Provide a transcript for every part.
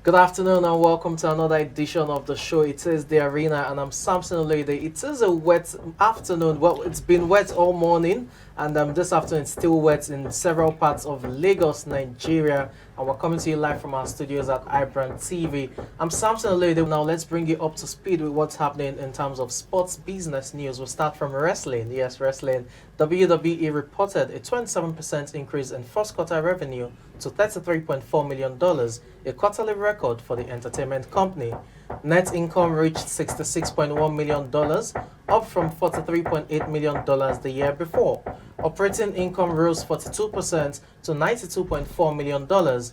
Good afternoon and welcome to another edition of the show. It is The Arena and I'm Samson Olede. It is a wet afternoon. Well, it's been wet all morning and this afternoon it's still wet in several parts of Lagos, Nigeria. And we're coming to you live from our studios at iBrandTV. I'm Samson Olede. Now let's bring you up to speed with what's happening in terms of sports business news. We'll start from wrestling. Yes, wrestling. WWE reported a 27% increase in first quarter revenue to $33.4 million, a quarterly record for the entertainment company. Net income reached $66.1 million, up from $43.8 million the year before. Operating income rose 42% to $92.4 million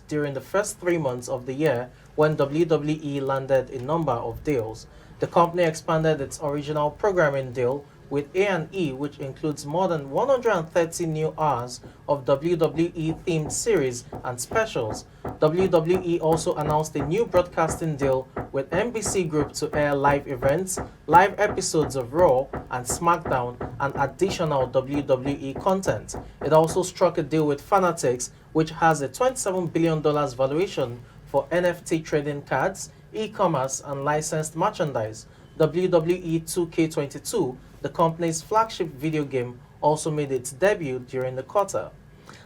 during the first 3 months of the year when WWE landed a number of deals. The company expanded its original programming deal with A&E, which includes more than 130 new hours of WWE-themed series and specials. WWE also announced a new broadcasting deal with NBC Group to air live events, live episodes of Raw and SmackDown, and additional WWE content. It also struck a deal with Fanatics, which has a $27 billion valuation for NFT trading cards, e-commerce, and licensed merchandise. WWE 2K22, the company's flagship video game, also made its debut during the quarter.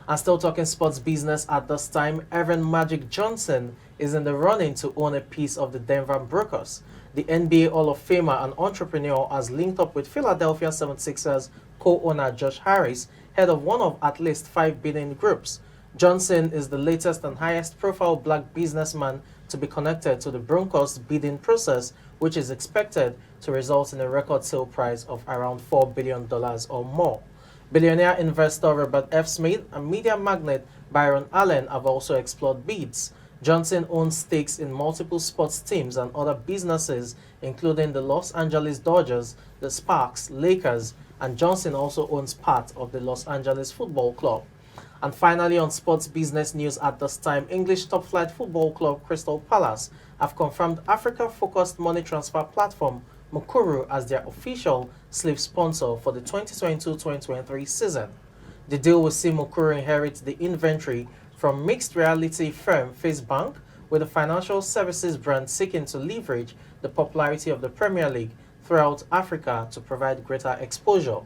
And still talking sports business at this time, Evan Magic Johnson is in the running to own a piece of the Denver Broncos. The NBA Hall of Famer and entrepreneur has linked up with Philadelphia 76ers co-owner Josh Harris, head of one of at least 5 bidding groups. Johnson is the latest and highest profile black businessman to be connected to the Broncos bidding process, which is expected to result in a record sale price of around $4 billion or more. Billionaire investor Robert F. Smith and media magnate Byron Allen have also explored bids. Johnson owns stakes in multiple sports teams and other businesses, including the Los Angeles Dodgers, the Sparks, Lakers, and Johnson also owns part of the Los Angeles Football Club. And finally, on sports business news at this time, English top-flight football club Crystal Palace have confirmed Africa-focused money transfer platform Mukuru as their official sleeve sponsor for the 2022-2023 season. The deal will see Mukuru inherit the inventory from mixed reality firm FaceBank, with the financial services brand seeking to leverage the popularity of the Premier League throughout Africa to provide greater exposure.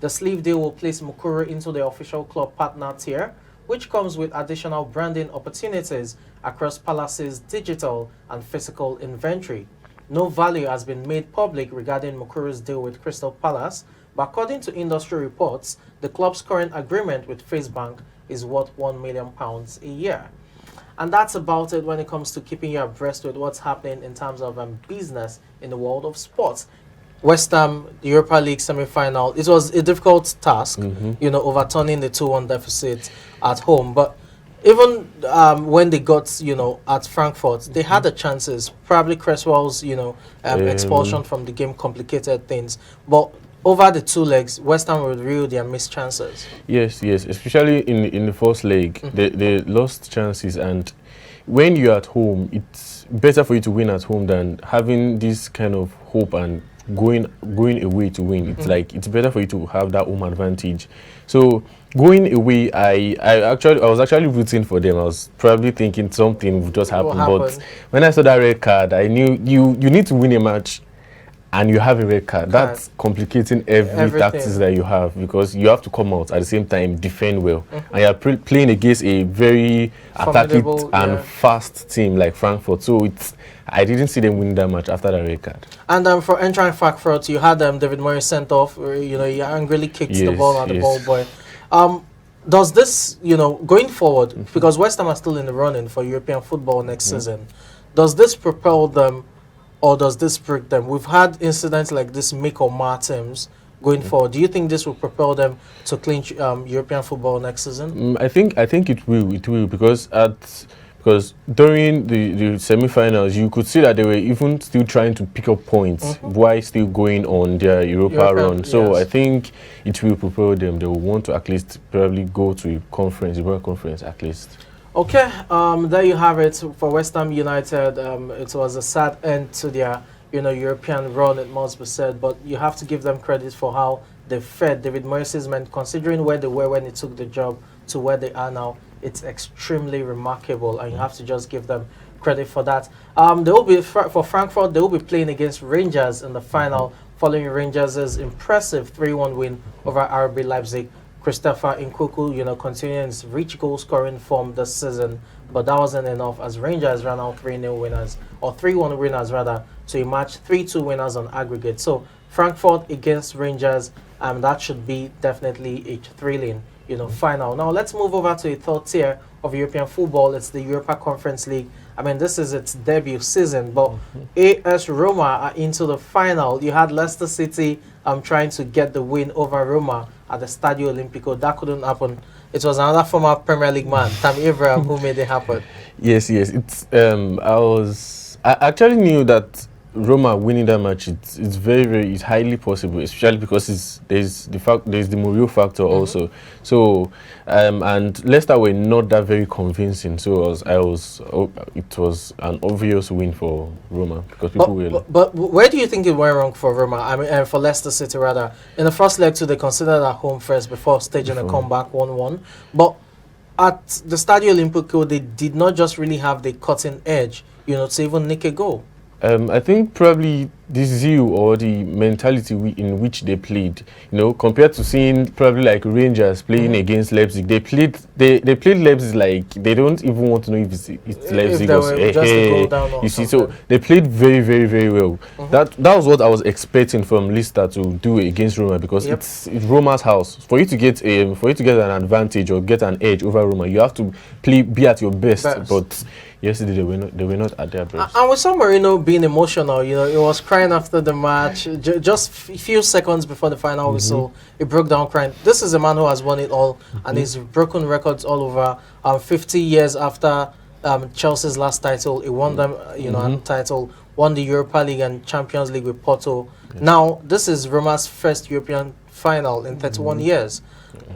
The sleeve deal will place Mukuru into the official club partner tier, which comes with additional branding opportunities across Palace's digital and physical inventory. No value has been made public regarding Mukuru's deal with Crystal Palace, but according to industry reports, the club's current agreement with FaceBank is worth £1 million a year. And that's about it when it comes to keeping you abreast with what's happening in terms of business in the world of sports. West Ham, the Europa League semi-final, it was a difficult task, overturning the 2-1 deficit at home. But even when they got, at Frankfurt, they had the chances. Probably Cresswell's, expulsion from the game complicated things. But over the 2 legs, West Ham would reel their missed chances. Yes, especially in the first leg, they lost chances. And when you're at home, it's better for you to win at home than having this kind of hope and going away to win. It's like it's better for you to have that home advantage. So going away, I was actually rooting for them. I was probably thinking something would just happen. But when I saw that red card, I knew you need to win a match and you have a red card. That's complicating every tactics that you have, because you have to come out at the same time, defend well, and you're playing against a very attacking and fast team like Frankfurt. So I didn't see them win that match after that red card. And for entering Frankfurt, you had David Moyes sent off. He angrily kicked the ball at the ball boy. Does this, going forward, because West Ham are still in the running for European football next season, does this propel them or does this break them? We've had incidents like this make or mar teams going forward. Do you think this will propel them to clinch European football next season? I think it will. It will, because during the semi-finals, you could see that they were even still trying to pick up points while still going on their Europa run. So I think it will propel them. They will want to at least probably go to a conference, World Conference at least. Okay, there you have it for West Ham United. It was a sad end to their European run, it must be said, but you have to give them credit for how they fed David Moyes' men, considering where they were when he took the job to where they are now. It's extremely remarkable, and you have to just give them credit for that. They will be for Frankfurt. They will be playing against Rangers in the final, following Rangers' impressive 3-1 win over RB Leipzig. Christopher Nkunku, continuing his rich goal-scoring form this season, but that wasn't enough as Rangers ran out 3-0 winners, or 3-1 winners rather, to a match 3-2 winners on aggregate. So Frankfurt against Rangers, that should be definitely a thrilling, final. Now let's move over to a third tier of European football. It's the Europa Conference League. I mean, this is its debut season, but AS Roma are into the final. You had Leicester City trying to get the win over Roma at the Stadio Olimpico. That couldn't happen. It was another former Premier League man, Tammy Abraham, who made it happen. Yes. It's I actually knew that Roma winning that match, it's it's highly possible, especially because there's the Mourinho factor also. So and Leicester were not that very convincing. So it was an obvious win for Roma because people will. But where do you think it went wrong for Roma? I mean, for Leicester City rather. In the first leg, they considered at home first before staging a comeback 1-1. But at the Stadio Olimpico, they did not just really have the cutting edge, to even nick a goal. I think probably the zeal or the mentality in which they played, compared to seeing probably like Rangers playing against Leipzig, they played Leipzig like they don't even want to know if it's Leipzig or you see. So they played very, very, very well. That was what I was expecting from Leicester to do against Roma, because it's Roma's house. For you to get an advantage or get an edge over Roma, you have to be at your best. But yesterday they were not at their best. And with San Marino being emotional, it was crying after the match. Just a few seconds before the final whistle, he broke down crying. This is a man who has won it all, and he's broken records all over. 50 years after Chelsea's last title, he won them, a title, won the Europa League and Champions League with Porto. Now, this is Roma's first European final in 31 years.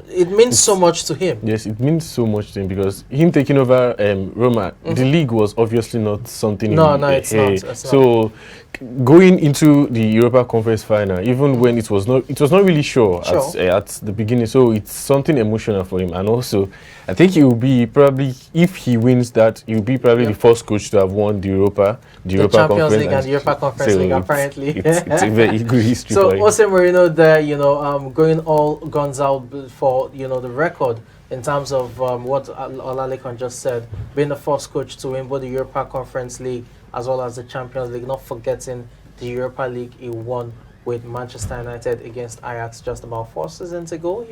It means so much to him. Yes, it means so much to him, because him taking over Roma, the league was obviously not something. No, it's not. So going into the Europa Conference final, even when it was not really sure. At the beginning. So it's something emotional for him, and also I think he will be probably, if he wins that, he will be probably the first coach to have won the Europa Champions League and the Europa Conference League. Apparently, it's a very good history. So for him. Jose Mourinho there, going all guns out for the record in terms of what Olalekan just said, being the first coach to win both the Europa Conference League as well as the Champions League, not forgetting the Europa League he won with Manchester United against Ajax just about 4 seasons ago.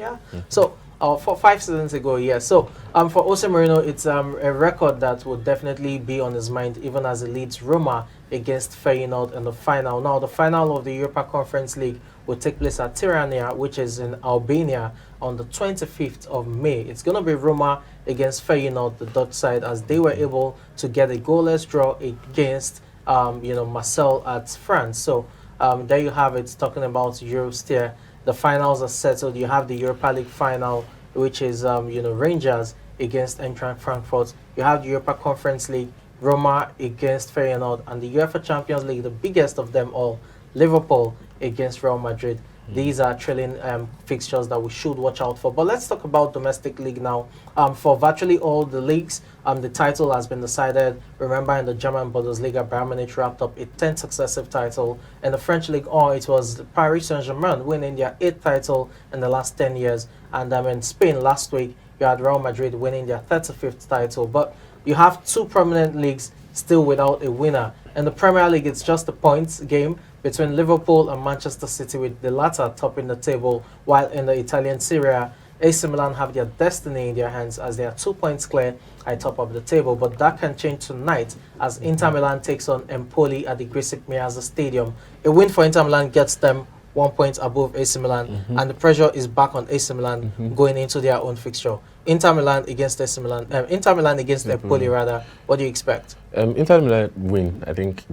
So 5 seasons ago, So for Jose Mourinho, it's a record that will definitely be on his mind, even as he leads Roma against Feyenoord in the final. Now, the final of the Europa Conference League will take place at Tirana, which is in Albania, on the 25th of May. It's going to be Roma against Feyenoord, the Dutch side, as they were able to get a goalless draw against Marseille at France. So there you have it, talking about Eurosteer. The finals are settled. You have the Europa League final, which is Rangers against Eintracht Frankfurt. You have the Europa Conference League, Roma against Feyenoord, and the UEFA Champions League, the biggest of them all, Liverpool against Real Madrid. These are thrilling fixtures that we should watch out for. But let's talk about domestic league now. For virtually all the leagues, the title has been decided. Remember, in the German Bundesliga, Bayern Munich wrapped up a 10th successive title. In the French League 1, it was Paris Saint-Germain winning their 8th title in the last 10 years. And in Spain last week, you had Real Madrid winning their 35th title. But you have 2 prominent leagues still without a winner. In the Premier League, it's just a points game between Liverpool and Manchester City, with the latter topping the table, while in the Italian Serie A, AC Milan have their destiny in their hands as they are 2 points clear at top of the table. But that can change tonight as Inter Milan takes on Empoli at the Giuseppe Meazza Stadium. A win for Inter Milan gets them 1 point above AC Milan, and the pressure is back on AC Milan going into their own fixture. Inter Milan against AC Milan, Inter Milan against Empoli rather. What do you expect? Inter Milan win. I think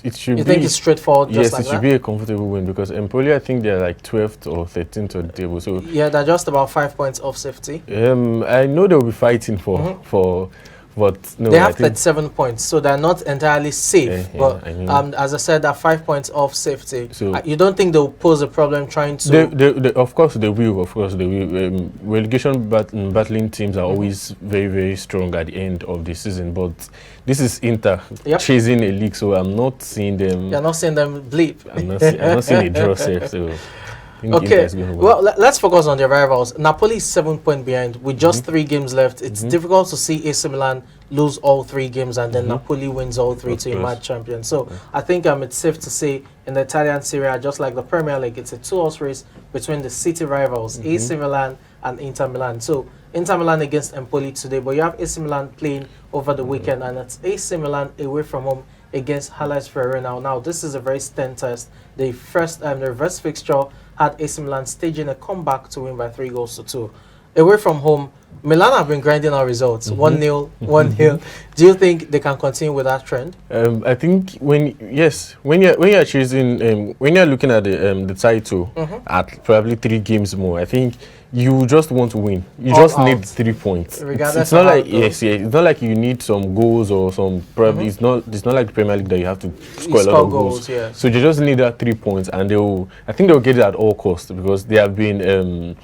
it should be. You think it's straightforward? Yes, it should be a comfortable win, because Empoli, I think they're like 12th or 13th on the table. So yeah, they're just about 5 points off safety. I know they'll be fighting for But no, They I have think 37 points, so they're not entirely safe. But I mean, as I said, they're 5 points off safety. So You don't think they'll pose a problem trying to? of course they will. Of course they will. Relegation battling teams are always very, very strong at the end of the season. But this is Inter chasing a league, so I'm not seeing them. You're not seeing them bleep. I'm not seeing a draw safe. So. Okay, well, let's focus on their rivals. Napoli is 7 points behind with just 3 games left. It's difficult to see AC Milan lose all 3 games and then Napoli wins all 3 to emerge champion. So I think it's safe to say in the Italian Serie A, just like the Premier League, it's a 2-horse race between the city rivals, AC Milan and Inter Milan. So Inter Milan against Empoli today, but you have AC Milan playing over the weekend, and it's AC Milan away from home against Hellas Verona. Now this is a very stern test. The first the reverse fixture had AC Milan staging a comeback to win by 3-2. Away from home, Milan have been grinding out results. 1-0, 1-0. Do you think they can continue with that trend? I think when you're choosing when you're looking at the title at probably 3 games more, I think you just want to win. You just need 3 points. It's not like it's not like you need some goals or some probably it's not like the Premier League that you have to score a lot of goals. Yes. So you just need that 3 points, and I think they'll get it at all costs because they have been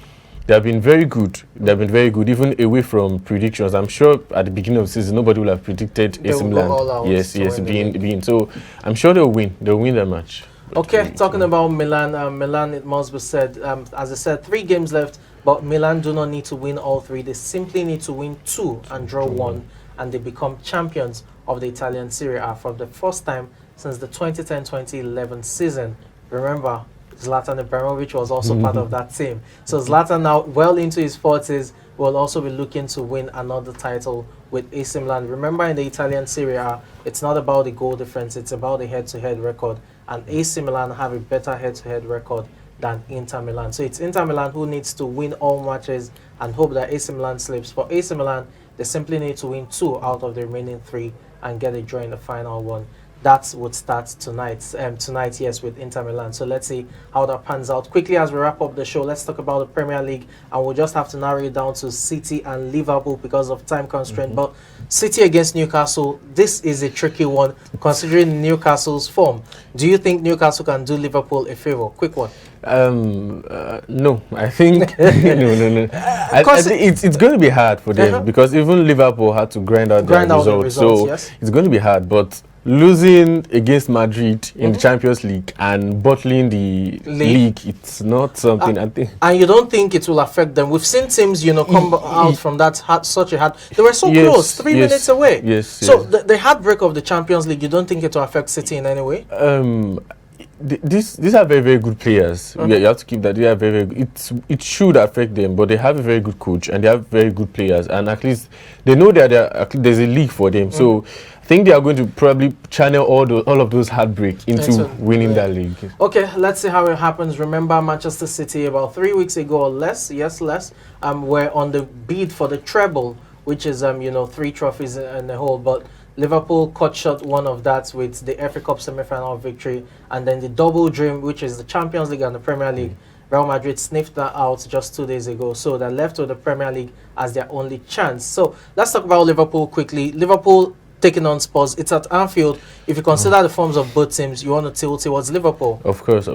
very good. They've been very good, even away from predictions. I'm sure at the beginning of the season, nobody will have predicted AC Milan. Yes, being. So I'm sure they'll win. They'll win that match. Okay, talking about Milan, Milan, it must be said, as I said, 3 games left, but Milan do not need to win all 3. They simply need to win 2 and draw 1, and they become champions of the Italian Serie A for the first time since the 2010-2011 season. Remember, Zlatan Ibrahimovic was also part of that team. So Zlatan, now well into his 40s, will also be looking to win another title with AC Milan. Remember, in the Italian Serie A, it's not about the goal difference, it's about the head-to-head record. And AC Milan have a better head-to-head record than Inter Milan. So it's Inter Milan who needs to win all matches and hope that AC Milan slips. For AC Milan, they simply need to win 2 out of the remaining 3 and get a draw in the final one. That would start tonight, yes, with Inter Milan. So let's see how that pans out. Quickly, as we wrap up the show, let's talk about the Premier League, and we'll just have to narrow it down to City and Liverpool because of time constraint. But City against Newcastle, this is a tricky one considering Newcastle's form. Do you think Newcastle can do Liverpool a favor? Quick one. No, I think no. I think it's going to be hard for them because even Liverpool had to grind out the results. So yes, it's going to be hard, but losing against Madrid in the Champions League and bottling the league, it's not something I think. And you don't think it will affect them? We've seen teams, come out from that such a hard. They were so close, 3 minutes away. Yes. So the heartbreak of the Champions League, you don't think it will affect City in any way? These are very, very good players. You have to keep that. They are very, very good. It should affect them, but they have a very good coach and they have very good players, and at least they know that there's a league for them. So I think they are going to probably channel all of those heartbreak into winning that league. Okay, let's see how it happens. Remember, Manchester City about 3 weeks ago or less, were on the bid for the treble, which is 3 trophies in the whole, but Liverpool cut short one of that with the FA Cup semi-final victory, and then the double dream, which is the Champions League and the Premier League. Real Madrid sniffed that out just 2 days ago, so they're left with the Premier League as their only chance. So let's talk about Liverpool quickly. Liverpool taking on Spurs. It's at Anfield. If you consider the forms of both teams, you want to tilt towards Liverpool. Of course.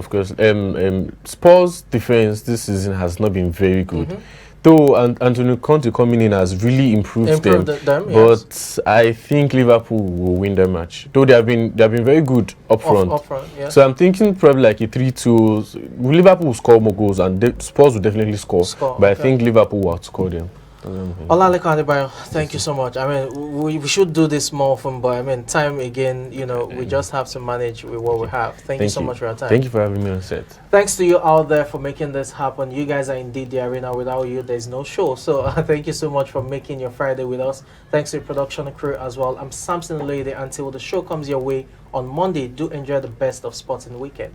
Spurs' defense this season has not been very good. Though Antonio Conte coming in has really improved them, but I think Liverpool will win the match. Though they have been very good up front. So I'm thinking probably like a 3-2. Liverpool will score more goals, and Spurs will definitely score. But I think Liverpool will outscore them. Olalekan Adebayo, thank you so much. I mean, we should do this more often, but I mean, time again, we just have to manage with what we have. Thank you so much for your time. Thank you for having me on set. Thanks to you out there for making this happen. You guys are indeed the arena. Without you, there's no show. So thank you so much for making your Friday with us. Thanks to the production crew as well. I'm Samson Lady. Until the show comes your way on Monday, do enjoy the best of sports in the weekend.